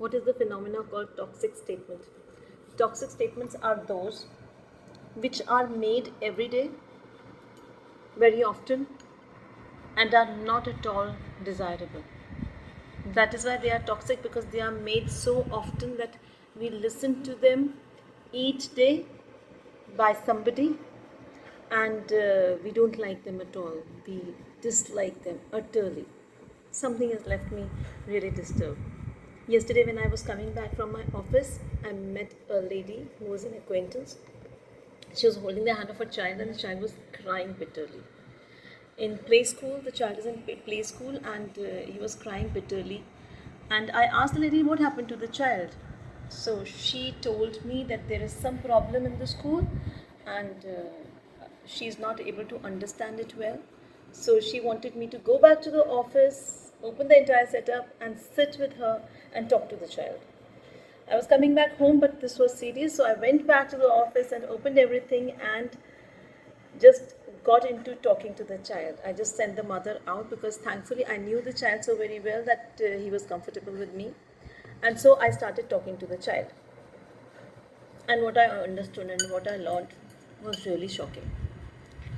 What is the phenomena called toxic statement? Toxic statements are those which are made every day, very often, and are not at all desirable. That is why they are toxic, because they are made so often that we listen to them each day by somebody, and we don't like them at all. We dislike them utterly. Something has left me really disturbed. Yesterday, when I was coming back from my office, I met a lady who was an acquaintance. She was holding the hand of her child, and the child was crying bitterly. In play school, the child is in play school, and he was crying bitterly. And I asked the lady what happened to the child. So she told me that there is some problem in the school, and she is not able to understand it well. So she wanted me to go back to the office, open the entire setup, and sit with her and talk to the child. I was coming back home, but this was serious, so I went back to the office and opened everything and just got into talking to the child. I just sent the mother out because thankfully I knew the child so very well that he was comfortable with me. And so I started talking to the child. And what I understood and what I learned was really shocking.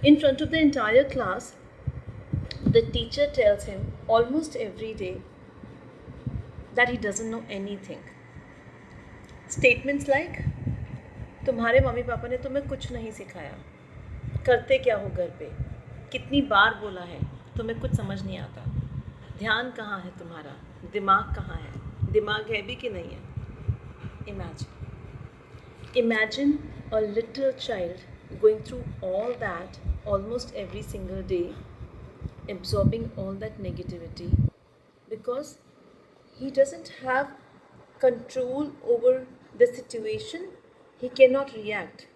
In front of the entire class, the teacher tells him almost every day that he doesn't know anything. Statements like, तुम्हारे mummy papa ने तुम्हें कुछ नहीं सिखाया, करते क्या हो घर पे, कितनी बार बोला है, तुम्हें कुछ समझ नहीं आता, ध्यान कहाँ है तुम्हारा, दिमाग कहाँ है, दिमाग है भी कि नहीं है. Imagine a little child going through all that almost every single day, absorbing all that negativity, because he doesn't have control over the situation. He cannot react.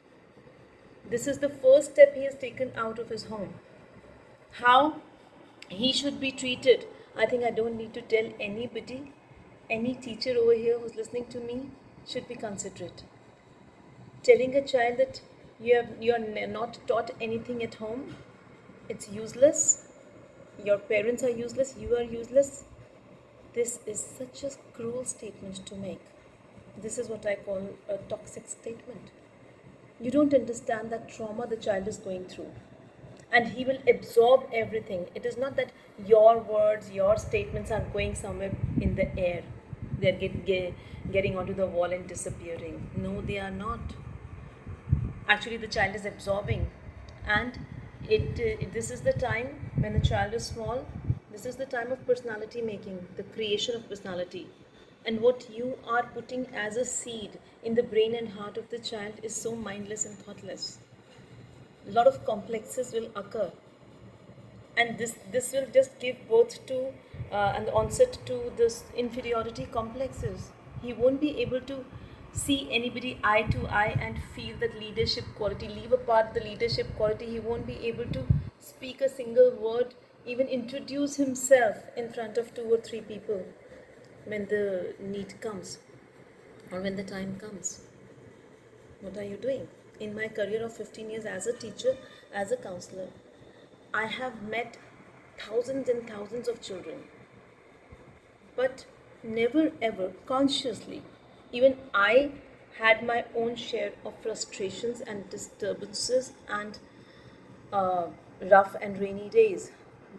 This is the first step he has taken out of his home. How he should be treated, I think I don't need to tell anybody. Any teacher over here who's listening to me should be considerate. Telling a child that you're not taught anything at home, it's useless, your parents are useless, you are useless. This is such a cruel statement to make. This is what I call a toxic statement. You don't understand that trauma the child is going through, and he will absorb everything. It is not that your words, your statements are going somewhere in the air, they're getting onto the wall and disappearing. No, they are not. Actually, the child is absorbing, and this is the time when the child is small. This is the time of personality making, the creation of personality. And what you are putting as a seed in the brain and heart of the child is so mindless and thoughtless. A lot of complexes will occur, and this will just give birth to and onset to this inferiority complexes. He won't be able to see anybody eye to eye and feel that leadership quality. Leave apart the leadership quality, he won't be able to speak a single word, even introduce himself in front of 2 or 3 people when the need comes or when the time comes. What are you doing? In my career of 15 years as a teacher, as a counselor, I have met thousands and thousands of children, but never ever consciously. Even I had my own share of frustrations and disturbances and uh, rough and rainy days.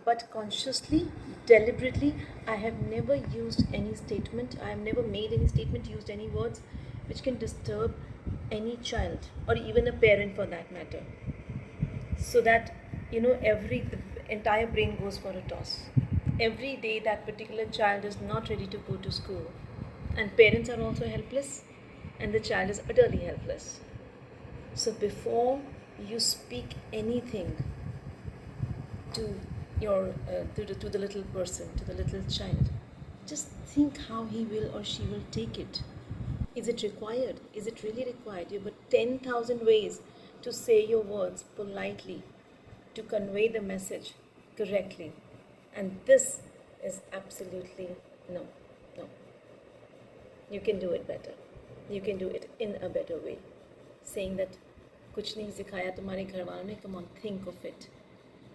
But consciously, deliberately, I have never used any statement, I have never made any statement, used any words which can disturb any child or even a parent for that matter. So that, the entire brain goes for a toss. Every day, that particular child is not ready to go to school, and parents are also helpless, and the child is utterly helpless. So before you speak anything to to the little person, to the little child, just think how he will or she will take it. Is it required? Is it really required? You've got 10,000 ways to say your words politely, to convey the message correctly. And this is absolutely no, no. You can do it better. You can do it in a better way. Saying that, कुछ नहीं सिखाया तुम्हारे घर वालों ने, come on, think of it.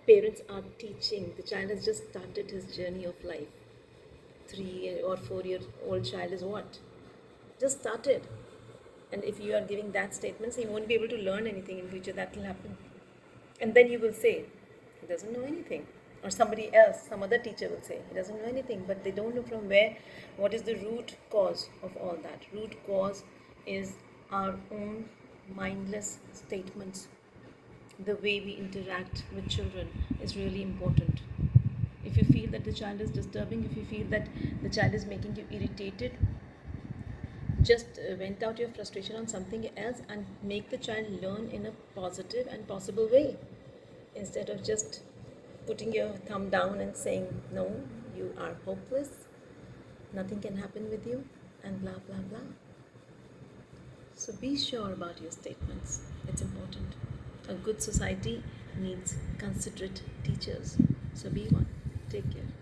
Parents are teaching. The child has just started his journey of life 3 or 4 year old child is what? Just started. And if you are giving that statements, he won't be able to learn anything in future. That will happen. And then you will say, he doesn't know anything. Or somebody else, some other teacher will say, he doesn't know anything. But they don't know from where, what is the root cause of all that. Root cause is our own mindless statements. The way we interact with children is really important. If you feel that the child is disturbing, if you feel that the child is making you irritated, just vent out your frustration on something else and make the child learn in a positive and possible way, instead of just putting your thumb down and saying, no, you are hopeless, nothing can happen with you, and blah blah blah. So be sure about your statements. It's important. A good society needs considerate teachers. So be one. Take care.